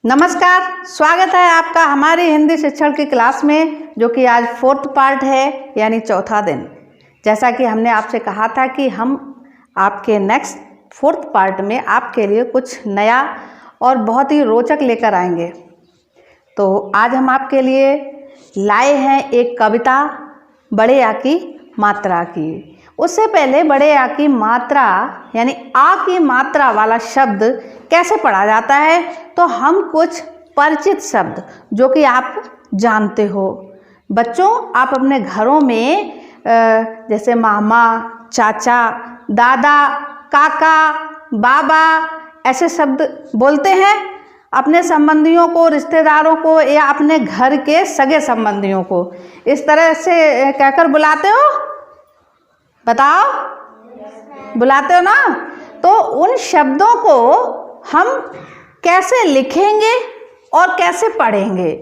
नमस्कार, स्वागत है आपका हमारी हिंदी शिक्षण की क्लास में, जो कि आज 4th पार्ट है, यानी चौथा दिन। जैसा कि हमने आपसे कहा था कि हम आपके नेक्स्ट 4th पार्ट में आपके लिए कुछ नया और बहुत ही रोचक लेकर आएंगे। तो आज हम आपके लिए लाए हैं एक कविता बड़े आ की मात्रा की। उससे पहले बड़े आ की मात्रा यानी आ की मात्रा वाला शब्द कैसे पढ़ा जाता है, तो हम कुछ परिचित शब्द जो कि आप जानते हो। बच्चों, आप अपने घरों में जैसे मामा, चाचा, दादा, काका, बाबा ऐसे शब्द बोलते हैं अपने संबंधियों को, रिश्तेदारों को या अपने घर के सगे संबंधियों को। इस तरह से कहकर बुलाते हो, बताओ, बुलाते हो ना? तो उन शब्दों को हम कैसे लिखेंगे और कैसे पढ़ेंगे,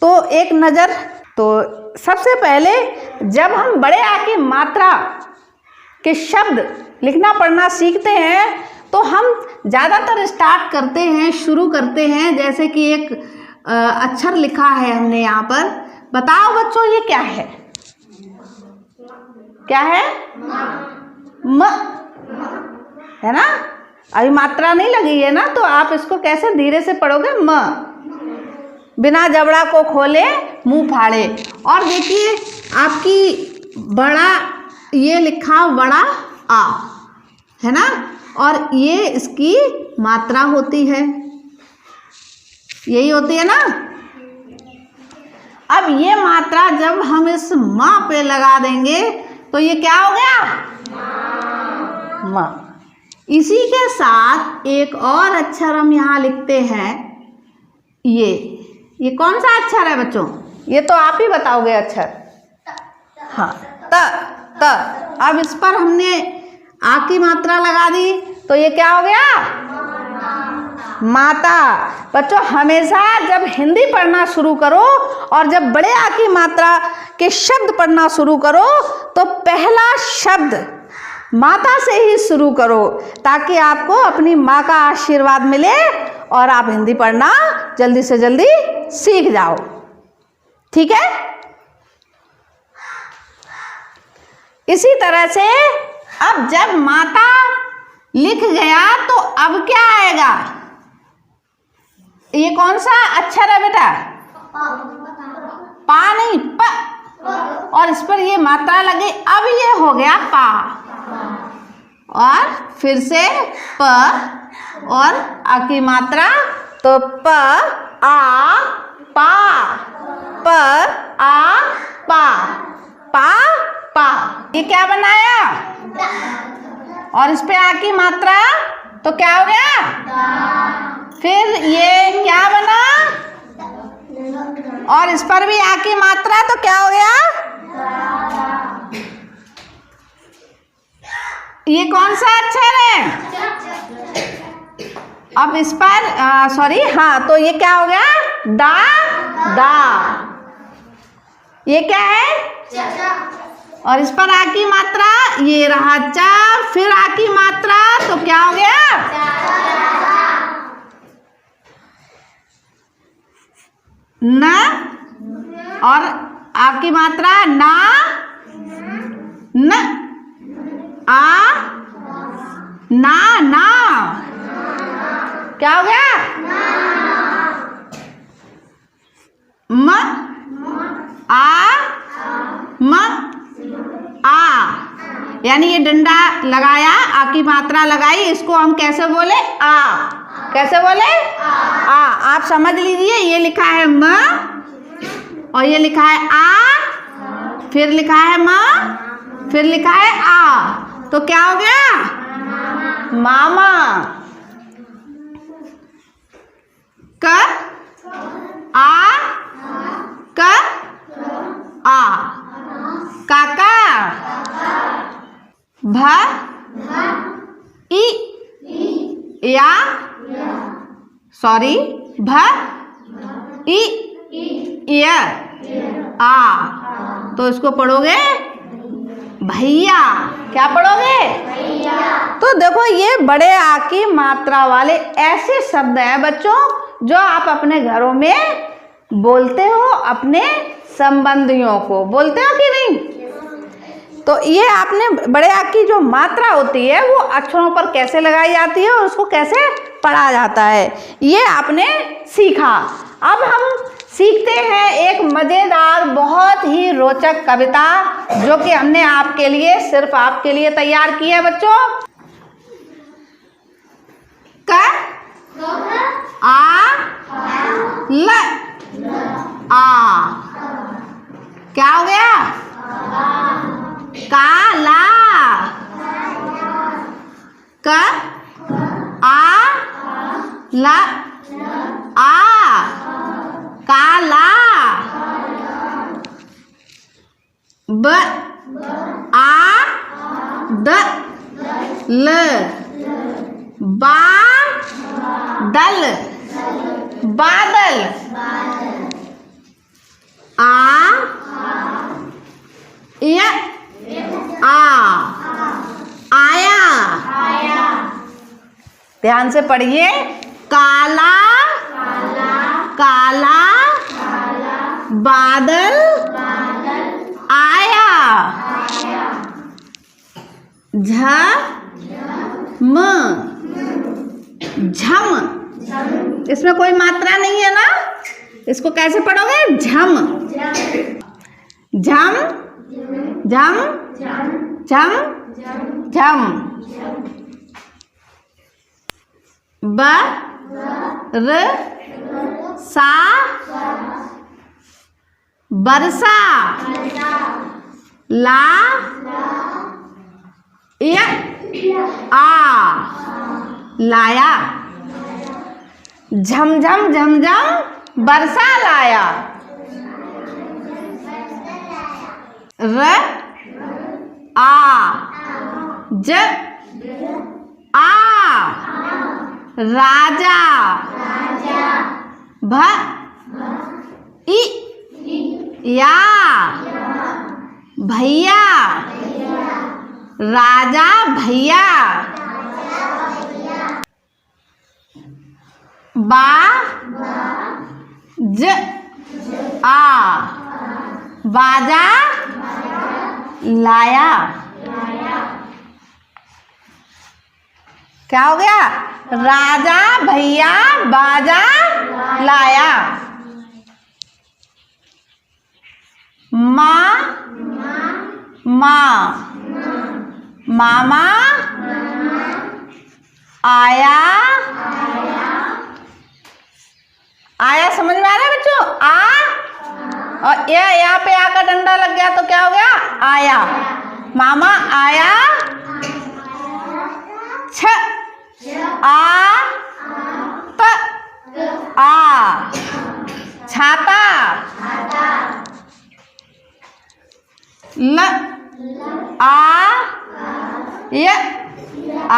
तो एक नज़र। तो सबसे पहले जब हम बड़े आ की मात्रा के शब्द लिखना पढ़ना सीखते हैं तो हम ज़्यादातर स्टार्ट करते हैं, शुरू करते हैं, जैसे कि एक अक्षर लिखा है हमने यहाँ पर। बताओ बच्चों, ये क्या है? क्या है? म है ना? अभी मात्रा नहीं लगी है ना, तो आप इसको कैसे धीरे से पढ़ोगे? म, बिना जबड़ा को खोले मुंह फाड़े। और देखिए आपकी बड़ा ये लिखा बड़ा आ है ना, और ये इसकी मात्रा होती है, यही होती है ना। अब ये मात्रा जब हम इस माँ पे लगा देंगे तो ये क्या हो गया? माँ। इसी के साथ एक और अक्षर हम यहाँ लिखते हैं, ये कौन सा अक्षर है बच्चों? ये तो आप ही बताओगे अक्षर। हाँ, त। अब इस पर हमने आ की मात्रा लगा दी तो ये क्या हो गया? माता। बच्चों, हमेशा जब हिंदी पढ़ना शुरू करो और जब बड़े आ की मात्रा के शब्द पढ़ना शुरू करो तो पहला शब्द माता से ही शुरू करो, ताकि आपको अपनी माँ का आशीर्वाद मिले और आप हिंदी पढ़ना जल्दी से जल्दी सीख जाओ। ठीक है? इसी तरह से अब जब माता लिख गया तो अब क्या आएगा? ये कौन सा अक्षर है बेटा? पा नहीं, प। और इस पर ये मात्रा लगी, अब ये हो गया पा। और फिर से प और आ की मात्रा, तो प आ पा, प आ पा, पा पा। ये क्या बनाया? और इस पे आ की मात्रा तो क्या हो गया? फिर ये क्या बना? और इस पर भी आ की मात्रा तो क्या हो गया? ये कौन सा अक्षर है? अब इस पर सॉरी, हाँ, तो ये क्या हो गया? दा, दा। ये क्या है? और इस पर आ की मात्रा, ये रहा चा, फिर आ की मात्रा तो क्या हो गया? न। और आ की मात्रा ना, न, आ ना, ना। क्या हो गया? म आ म आ, यानी ये डंडा लगाया, आ की मात्रा लगाई, इसको हम कैसे बोले? आ। कैसे बोले? आ। आप समझ लीजिए, ये लिखा है म और ये लिखा है आ, फिर लिखा है म, फिर लिखा है आ, तो क्या हो गया? मामा। क आ, क आ, काका। भ इ या, सॉरी, भ इ य आ, तो इसको पढ़ोगे भैया। क्या पढ़ोगे? भैया। तो देखो, ये बड़े आ की मात्रा वाले ऐसे शब्द हैं बच्चों जो आप अपने घरों में बोलते हो, अपने संबंधियों को बोलते हो कि नहीं। तो ये आपने बड़े आ की जो मात्रा होती है वो अक्षरों पर कैसे लगाई जाती है और उसको कैसे पढ़ा जाता है, ये आपने सीखा। अब हम सीखते हैं एक मज़ेदार बहुत ही रोचक कविता जो कि हमने आपके लिए, सिर्फ आपके लिए तैयार की है बच्चों। क आ ल आ, क्या हो गया? काला। क आ ल आ, काला। ब आ द ल, बादल। बादल। आ य आ, आया। ध्यान से पढ़िए। काला काला बादल आया। झम झम, इसमें कोई मात्रा नहीं है ना, इसको कैसे पढ़ोगे? झम झम झम झम झम। ब र सा, बरसा। ला य आ, लाया। झमझम झमझम बरसा लाया। र आ ज आ, राजा। भ इ या, भैया। राजा भैया। बा ज आ, बाजा लाया। क्या हो गया? राजा भैया बाजा लाया। माँ माँ, मामा आया। आया समझ में आ रहा है बच्चों? आ और यहाँ पे आ का डंडा लग गया तो क्या हो गया? आया। मामा आया। छ आ प आ, छाता। ल आ य आ,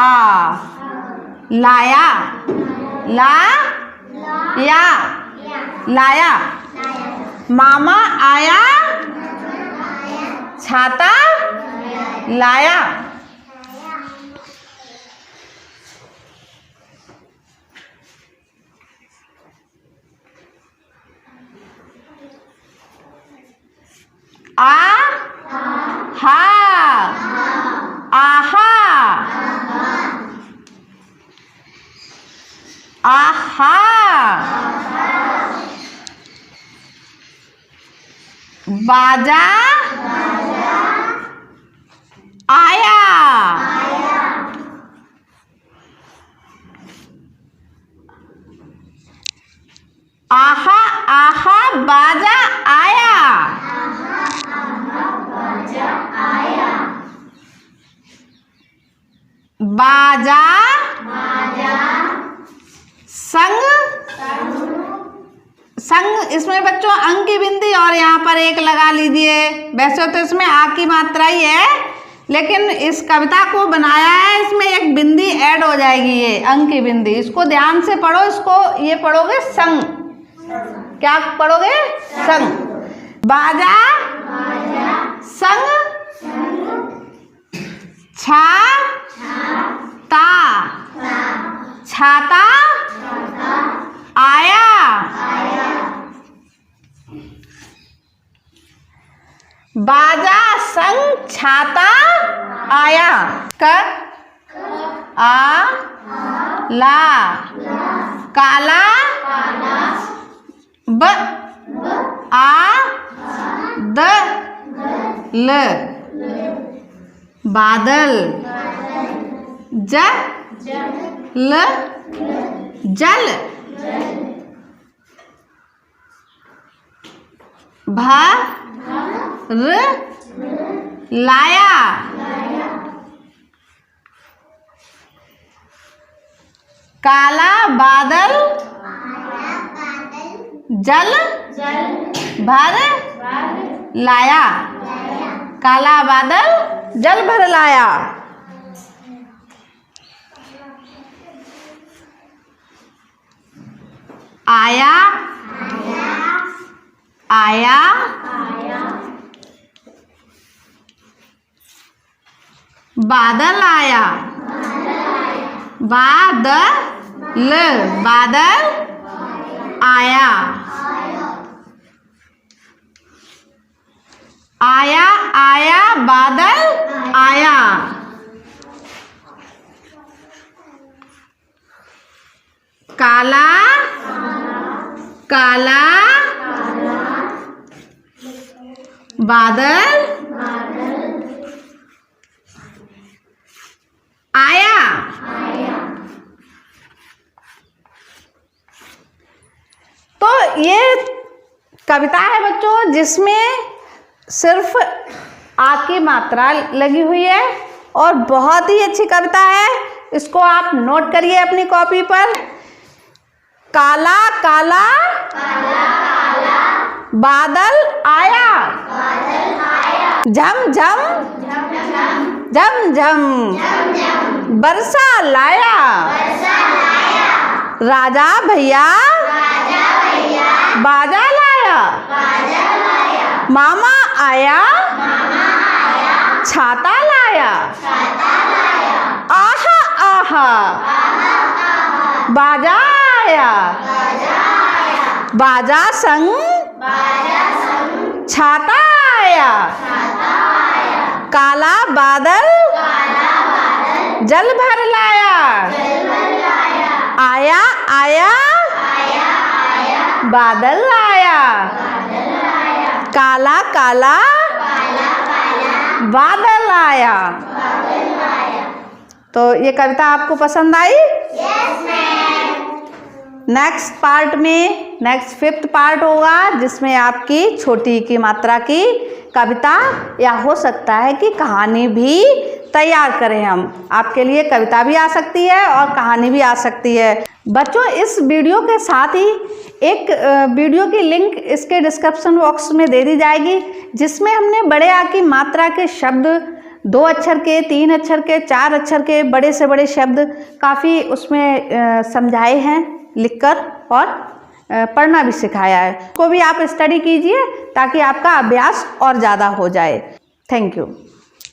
लाया। ला या, लाया। मामा आया, छाता लाया। आ हा, आहा। आहा, बाजा आया। आहा आहा बाजा आया। बाजा संग, संग इसमें बच्चों अंग की बिंदी और यहाँ पर एक लगा लीजिए। वैसे तो इसमें आ की मात्रा ही है, लेकिन इस कविता को बनाया है, इसमें एक बिंदी ऐड हो जाएगी, ये अंग की बिंदी। इसको ध्यान से पढ़ो, इसको ये पढ़ोगे संग। क्या पढ़ोगे? संग। बाजा संग छाता, छाता आया, बाजा संग छाता आया। क आ ला, काला ब आ द ल, बादल ज ल जल, भ र लाया, काला बादल जल भर लाया, काला बादल जल भर लाया। आया, आया, बादल आया, बादल बादल आया, आया आया बादल आया। काला काला बादल आया। तो ये कविता है बच्चों जिसमें सिर्फ आ की मात्रा लगी हुई है और बहुत ही अच्छी कविता है। इसको आप नोट करिए अपनी कॉपी पर। काला काला बादल आया, झम झम झम झम बरसा लाया, राजा भैया बाजा लाया, मामा आया छाता लाया, आहा आहा बाजा आया, बाजा संग छाता आया, काला बादल जल भर लाया, आया आया बादल आया, काला काला बादल आया। तो ये कविता आपको पसंद आई? नेक्स्ट पार्ट में नेक्स्ट 5th पार्ट होगा जिसमें आपकी छोटी की मात्रा की कविता या हो सकता है कि कहानी भी तैयार करें हम। आपके लिए कविता भी आ सकती है और कहानी भी आ सकती है। बच्चों इस वीडियो के साथ ही एक वीडियो की लिंक इसके डिस्क्रिप्शन बॉक्स में दे दी जाएगी जिसमें हमने बड़े आ की मात्रा के शब्द 2 अक्षर के, 3 अक्षर के, 4 अक्षर के बड़े से बड़े शब्द काफ़ी उसमें समझाए हैं लिखकर और पढ़ना भी सिखाया है। को भी आप स्टडी कीजिए ताकि आपका अभ्यास और ज़्यादा हो जाए। Thank you.